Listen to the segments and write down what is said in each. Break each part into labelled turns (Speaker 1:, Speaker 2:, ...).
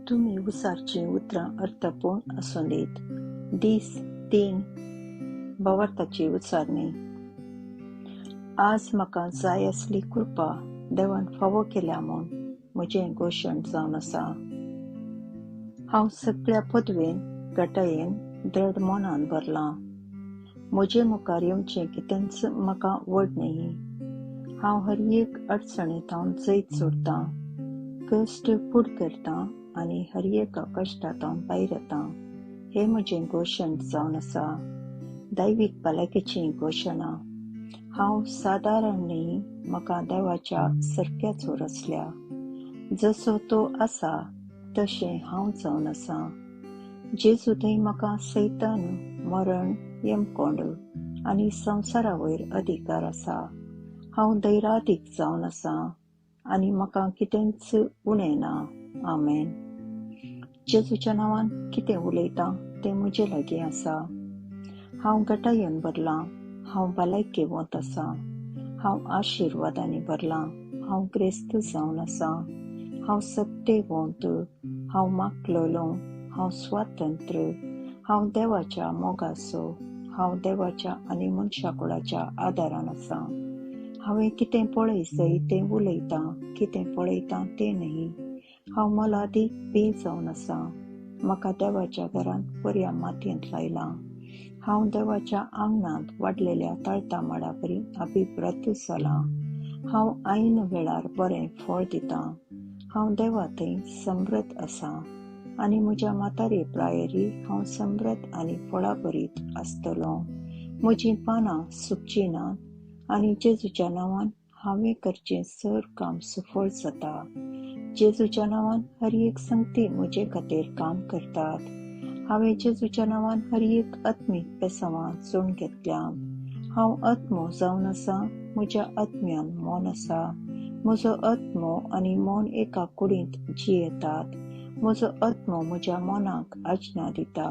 Speaker 1: तुम्ही उसारची उतरां अर्थपूर्ण आसूं दीत. दीस 3 भावार्थाची उच्चारणी. आज म्हाका जाय असली कृपा देवान फावो केल्या म्हूण म्हजें घोशण जावन आसा. हांव सगळ्या पदवेन घटायेन दृढ मनान भरलां. म्हजे मुखार येवचें कितेंच म्हाका व्हड न्ही. हांव हर एक अडचणींत हांव जैत सोडटां, कश्ट फूड करतां आनी हर एका कश्टांत हांव भायर येतां. हें म्हजें घोशण जावन आसा. दैवीक भलायकेचीं घोशणां. हांव सादारण न्ही, म्हाका देवाच्या सारक्याचो रचल्या. जसो तो आसा तशें हांव जावन आसा. जेजू थंय म्हाका सैतान, मरण, यमकोंड आनी संवसारा वयर अधिकार आसा. हांव धैर्याधीक जावन आसा आनी म्हाका कितेंच उणें ना. आमेन. जेजूच्या नांवान कितें उलयतां तें म्हजे लागीं आसा. हांव घटायेन भरलां. हांव भलायकेवंत आसा. हांव आशिर्वादांनी भरलां. हांव ग्रेस्त जावन आसा. हांव सत्तेवंत. हांव मागलोलों. हांव स्वातंत्र्य. हांव देवाच्या मोगाचो. हांव देवाच्या आनी मनशाकुळाच्या आदारान आसा. हांवें कितें पळय तें उलयतां, कितें पळयतां तें न्ही. हांव मोलादीक बी जावन आसा. म्हाका देवाच्या घरांत बऱ्या मातयेंत लायलां. हांव देवाच्या आंगणांत वाडलेल्या तळटा माडा परी अभिवृद्ध जालां. हांव ऐन वेळार बरें फळ दितां. हांव देवा थंय समृद्ध आसा आनी म्हज्या म्हातारे प्रायेरी हांव समृद्ध आनी फळां भरीत आसतलों. म्हजीं पानां सुकचीं नात आनी जेजूच्या नांवान हांवें करचें सर काम सफळ जाता. जेजूच्या नांवान हर एक संगती म्हजे खातीर काम करतात. हांवें जेजूच्या नांवान हर एक आत्मीक बेसांवां जोडून घेतल्यात. हांव आत्मो जावन आसा. म्हज्या आत्म्यान मन आसा. म्हजो आत्मो आनी मन एका कुडींत जियेतात. म्हजो आत्मो म्हज्या मनाक आज्ञा दिता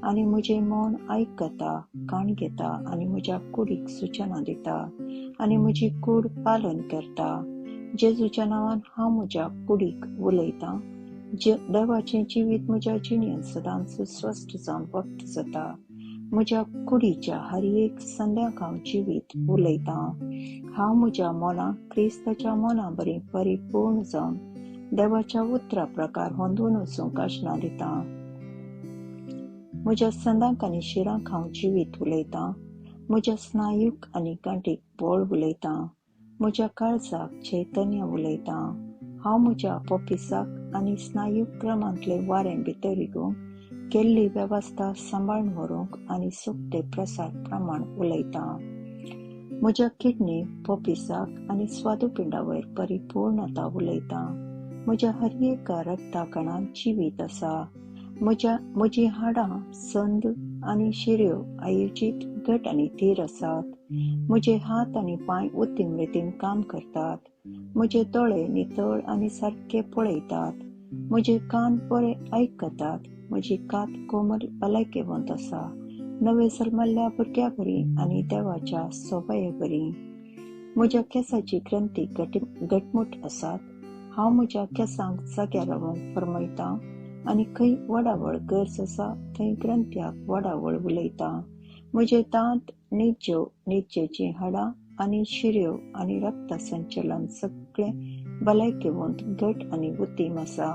Speaker 1: आनी म्हजें मन आयकता, कान घेता आनी म्हज्या कुडीक सुचना दिता आनी म्हजी कूड पालन करता. जेजूच्या नांवान हांव म्हज्या कुडीक उलयतां. देवाचें जिवीत म्हज्या जिणेंत सदांच स्वस्थ जावन वक्त जाता. म्हज्या कुडीच्या हर एक संद्याक हांव जिवीत उलयतां. हांव म्हज्या मोनाक क्रिस्ताच्या मोना बरी परिपूर्ण जावन देवाच्या उतरा प्रकार होंदून वचूंक आज्ञा दितां. म्हज्या संदांक आनी शिरांक हांव जिवीत उलयतां. म्हज्या स्नायूक आनी गांठीक बळ उलयतां. म्हज्या काळजाक चैतन्य उलयतां. हांव म्हज्या पोपिसाक आनी स्नायूक क्रमांतले वारें भितर इगूंक केल्ली वेवस्था सांबाळून व्हरूंक आनी सोंपते प्रसार प्रमाण उलयतां. म्हज्या किडनीक, पोपिसाक आनी स्वादुपिंडा वयर परिपूर्णता उलयतां. म्हज्या हर एका रक्ता कणांत जिवीत आसा. म्हजीं हाडां, संद आनी शिऱ्यो आयोजीत घट आनी थीर आसात. म्हजे हात आनी पांय उत्तीम रितीन काम करतात. म्हजे दोळे नितळ आनी सारके पळयतात. म्हजे कान बरे आयकतात. म्हजी कात कोमल भलायकेवंत आसा. नवे जल्मल्ल्या भुरग्या बरी आनी देवाच्या सोबाये बरी. म्हज्या केंसाची ग्रंथी घटमूट आसात. हांव म्हज्या केंसांक जाग्यार रावूंक फर्मयतां आनी खंय वडावळ गरज आसा थंय ग्रंथ्याक वडावळ उलयतां. म्हजे दांत, न्हेज्जेचीं हाडां आनी शिऱ्यो आनी रक्त संचलन सगळें भलायकेवंत घट आनी उत्तीम आसा.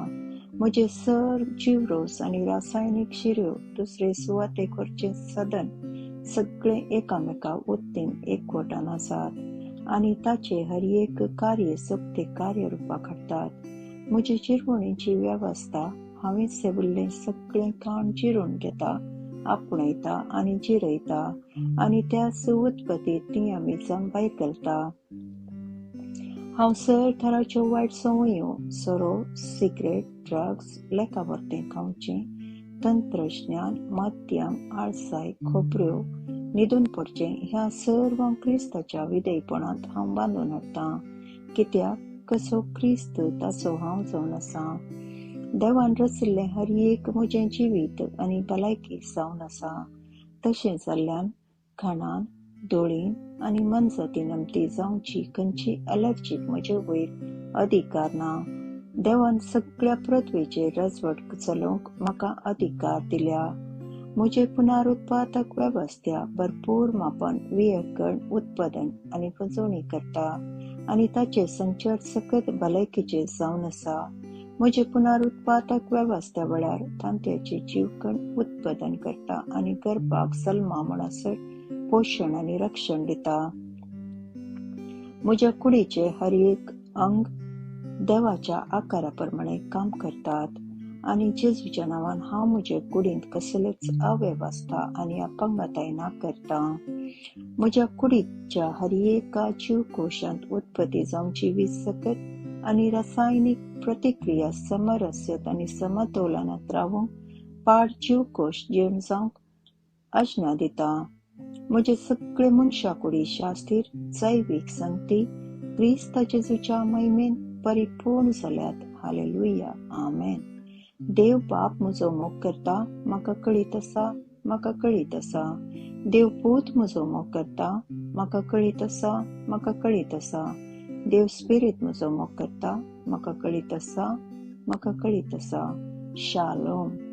Speaker 1: म्हजे सर, जीवरोस आनी रासायनीक शिऱ्यो दुसरे सुवातेक व्हरचें साधन सगळें एकामेकाक उत्तीम एकवटान आसात आनी ताचे हर एक कार्य सोबते कार्यरुपाक हाडटात. म्हजे जिरवणेची वेवस्था हांवें सेविल्लें सगळें खाण जिरून घेता, आपणयता आनी जिरयता आनी त्याच उत्पत्तीत नियमीत भायर घालता. हांव सर तराच्यो वायट संवयो, सोरो, सिगरेट, ड्रग्स, लेखावरतें खावचें, तंत्रज्ञान, माध्यम, आळसाय, खोबऱ्यो न्हिदून पडचें ह्या सर्व क्रिस्ताच्या विधेयपणांत हांव बांदून हाडटां. कित्याक कसो क्रिस्त ताचो हांव जावन आसा. देवान रचिल्लें हर एक म्हजें जिवीत आनी भलायकी जावन आसा. तशें जाल्ल्यान खाणान, दोळीन आनी मनजतीन अमती जावची खंयची अलर्जीक म्हजे वयर अधिकार ना. देवान सगळ्या पृथ्वीचेर रजवट चलोवंक म्हाका अधिकार दिल्या. म्हजे पुनरुत्पादक वेवस्था भरपूर मापन वियर्गण उत्पादन आनी गजोवणी करता आनी ताचे संचार सकत भलायकेचे जावन आसा. म्हजे पुनरुत्पादक वेवस्था म्हळ्यार तांत्याचे जीवकण उत्पादन करता आनी गर्भाक सल्मा म्हणसर पोषण आनी रक्षण दिता. म्हज्या कुडीचे हर एक अंग देवाच्या आकारा प्रमाणे काम करतात आनी जेजूच्या नांवान हांव म्हजे कुडींत कसलेच अवेवस्था आनी अपंगताय ना करता. म्हज्या कुडीच्या हर एका जीवकोशांत उत्पत्ती जावची वीज सकत आनी रासायनिक प्रतिक्रिया समरस्यत आनी समतोलनात रावूंक पाड जीवकोश जीण जावंक आज्ञा दिता. म्हजे सगळे मनशा कुडी शास्तीर जैवीक संगती क्रिस्त जेजूच्या महिमेन परिपूर्ण जाल्यात. हालेलुया, आमेन. देव बाप म्हजो मोग करता, म्हाका कळीत आसा, म्हाका कळीत आसा. देव पूत म्हजो मोग करता, म्हाका कळीत आसा, म्हाका कळीत आसा. देव स्पिरीत म्हजो मोग करता, म्हाका कळीत आसा, म्हाका कळीत आसा. शालोम.